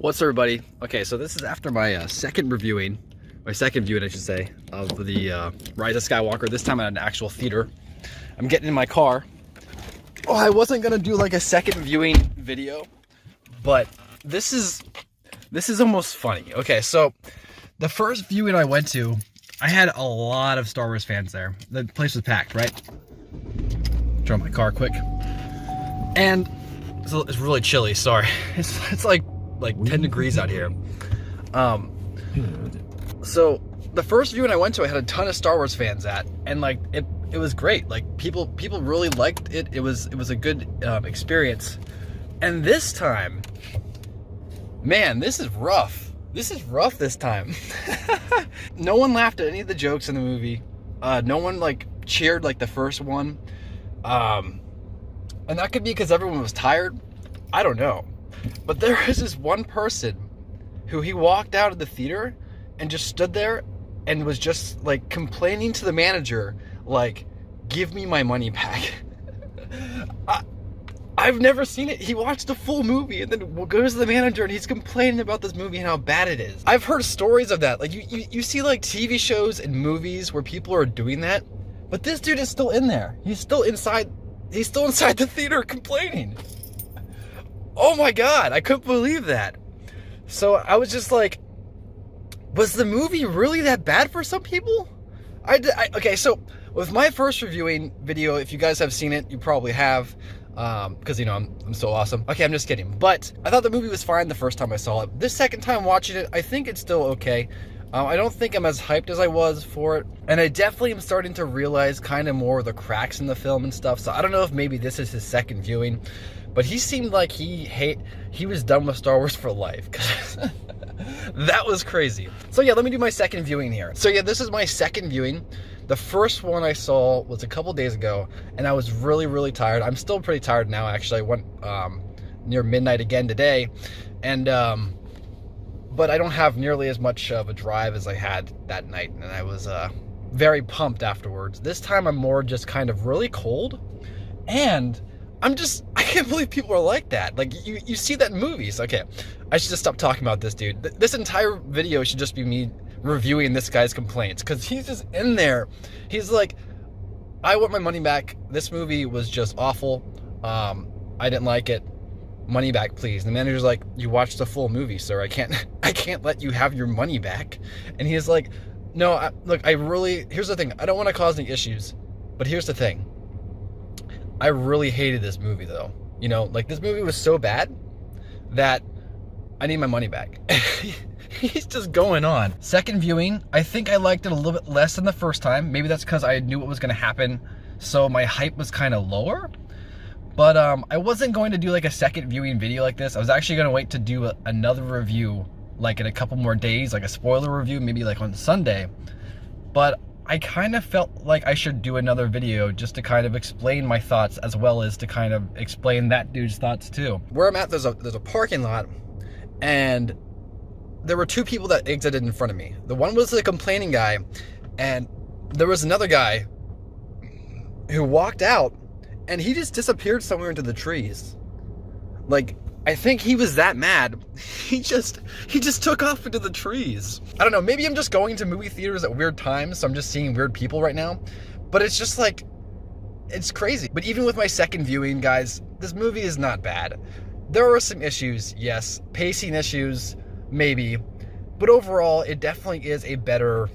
What's up, everybody? Okay, so this is after my second viewing, I should say, of the Rise of Skywalker, this time at an actual theater. I'm getting in my car. Oh, I wasn't gonna do like a second viewing video, but this is almost funny. Okay, so the first viewing I went to, I had a lot of Star Wars fans there. The place was packed, right? Turn on my car quick. And it's really chilly, sorry. It's like 10 degrees out here. So the first viewing I went to, I had a ton of Star Wars fans at, and like it was great. Like people really liked it. It was a good experience. And this time, man, this is rough. This is rough this time. No one laughed at any of the jokes in the movie. No one like cheered like the first one. And that could be because everyone was tired. I don't know. But there was this one person who he walked out of the theater and just stood there and was just like complaining to the manager, like, give me my money back. I've never seen it. He watched the full movie and then goes to the manager and he's complaining about this movie and how bad it is. I've heard stories of that. Like you see like TV shows and movies where people are doing that, but this dude is still in there. He's still inside the theater complaining. Oh my God, I couldn't believe that. So I was just like, was the movie really that bad for some people? Okay, so with my first reviewing video, if you guys have seen it, you probably have, because, you know, I'm so awesome. Okay, I'm just kidding. But I thought the movie was fine the first time I saw it. This second time watching it, I think it's still okay. I don't think I'm as hyped as I was for it. And I definitely am starting to realize kind of more of the cracks in the film and stuff. So I don't know if maybe this is his second viewing. But he seemed like he was done with Star Wars for life. That was crazy. So yeah, let me do my second viewing here. So yeah, this is my second viewing. The first one I saw was a couple days ago, and I was really, really tired. I'm still pretty tired now, actually. I went near midnight again today, and but I don't have nearly as much of a drive as I had that night, and I was very pumped afterwards. This time I'm more just kind of really cold, and I can't believe people are like that. Like, you see that in movies. Okay, I should just stop talking about this dude. This entire video should just be me reviewing this guy's complaints, because he's just in there. He's like, I want my money back. This movie was just awful. I didn't like it. Money back, please. And the manager's like, you watched the full movie, sir. I can't let you have your money back. And he's like, no, look, here's the thing. I don't want to cause any issues, but here's the thing. I really hated this movie, though. You know, like, this movie was so bad that I need my money back. He's just going on. Second viewing, I think I liked it a little bit less than the first time. Maybe that's because I knew what was going to happen, so my hype was kind of lower. But I wasn't going to do like a second viewing video like this. I was actually going to wait to do another review like in a couple more days, like a spoiler review, maybe like on Sunday. But I kind of felt like I should do another video just to kind of explain my thoughts, as well as to kind of explain that dude's thoughts too. Where I'm at, there's a parking lot, and there were two people that exited in front of me. The one was the complaining guy, and there was another guy who walked out, and he just disappeared somewhere into the trees. Like, I think he was that mad. He just took off into the trees. I don't know, maybe I'm just going to movie theaters at weird times, so I'm just seeing weird people right now. But it's just like, it's crazy. But even with my second viewing, guys, this movie is not bad. There are some issues, yes. Pacing issues, maybe. But overall, it definitely is a better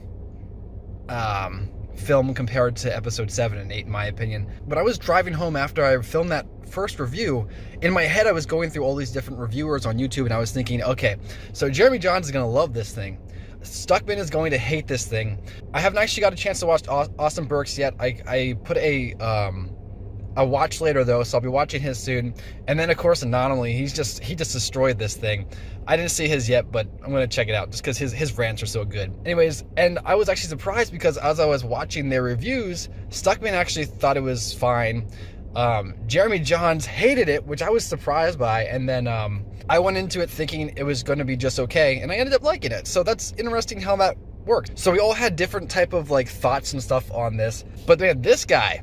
film compared to episode 7 and 8, in my opinion. But I was driving home after I filmed that first review. In my head, I was going through all these different reviewers on YouTube, and I was thinking, okay, so Jeremy Jahns is going to love this thing. Stuckman is going to hate this thing. I haven't actually got a chance to watch Austin Burke's yet. I put a watch later, though, so I'll be watching his soon. And then, of course, Anomaly, he just destroyed this thing. I didn't see his yet, but I'm going to check it out just because his rants are so good. Anyways, and I was actually surprised because as I was watching their reviews, Stuckman actually thought it was fine. Jeremy Jahns hated it, which I was surprised by, and then I went into it thinking it was going to be just okay, and I ended up liking it. So that's interesting how that worked. So we all had different type of like thoughts and stuff on this, but man, this guy,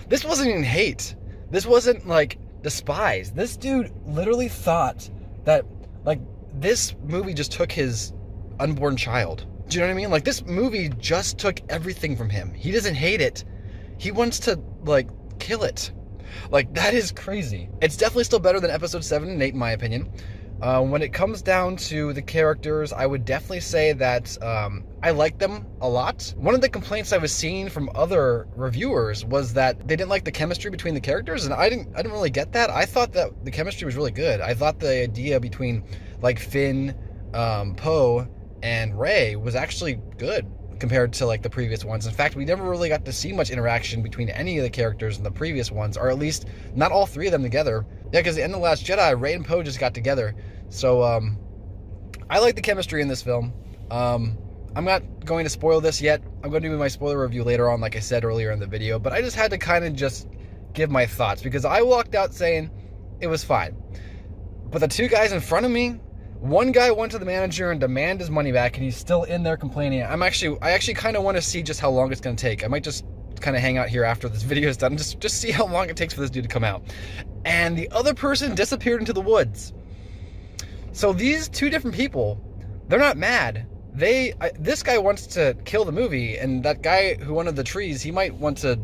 this wasn't even hate. This wasn't like despise. This dude literally thought that Like, this movie just took his unborn child. Do you know what I mean? Like, this movie just took everything from him. He doesn't hate it. He wants to, like, kill it. Like, that is crazy. It's definitely still better than episode 7 and 8, in my opinion. When it comes down to the characters, I would definitely say that I like them a lot. One of the complaints I was seeing from other reviewers was that they didn't like the chemistry between the characters, and I didn't really get that. I thought that the chemistry was really good. I thought the idea between, like, Finn, Poe, and Rey was actually good compared to, like, the previous ones. In fact, we never really got to see much interaction between any of the characters in the previous ones, or at least not all three of them together. Yeah, because at the end of The Last Jedi, Rey and Poe just got together. So, I like the chemistry in this film. I'm not going to spoil this yet. I'm going to do my spoiler review later on, like I said earlier in the video, but I just had to kind of just give my thoughts, because I walked out saying it was fine. But the two guys in front of me, one guy went to the manager and demanded his money back, and he's still in there complaining. I actually kind of want to see just how long it's going to take. I might just kind of hang out here after this video is done, and just see how long it takes for this dude to come out. And the other person disappeared into the woods. So these two different people, they're not mad. This guy wants to kill the movie, and that guy who wanted the trees, he might want to,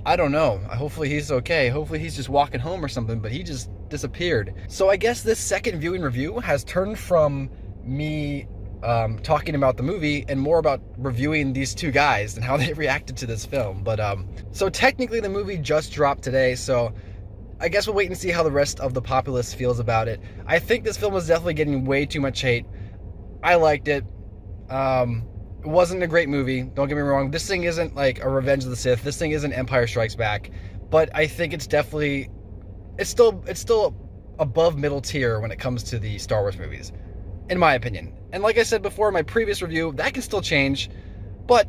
I don't know. Hopefully he's okay. Hopefully he's just walking home or something, but he just disappeared. So I guess this second viewing review has turned from me talking about the movie and more about reviewing these two guys and how they reacted to this film. But so technically the movie just dropped today, so I guess we'll wait and see how the rest of the populace feels about it. I think this film was definitely getting way too much hate. I liked it. It wasn't a great movie, don't get me wrong. This thing isn't like a Revenge of the Sith. This thing isn't Empire Strikes Back. But I think it's definitely, it's still above middle tier when it comes to the Star Wars movies, in my opinion. And like I said before in my previous review, that can still change, but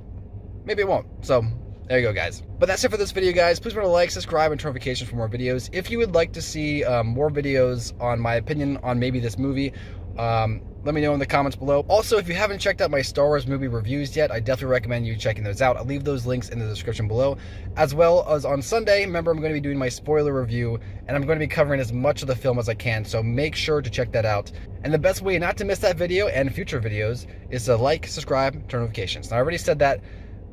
maybe it won't. So there you go, guys. But that's it for this video, guys. Please remember to like, subscribe, and turn notifications for more videos. If you would like to see more videos on my opinion on maybe this movie, let me know in the comments below. Also, if you haven't checked out my Star Wars movie reviews yet, I definitely recommend you checking those out. I'll leave those links in the description below. As well as on Sunday, remember, I'm going to be doing my spoiler review, and I'm going to be covering as much of the film as I can, so make sure to check that out. And the best way not to miss that video and future videos is to like, subscribe, turn notifications. Now, I already said that,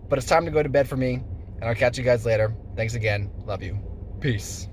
but it's time to go to bed for me, and I'll catch you guys later. Thanks again. Love you. Peace.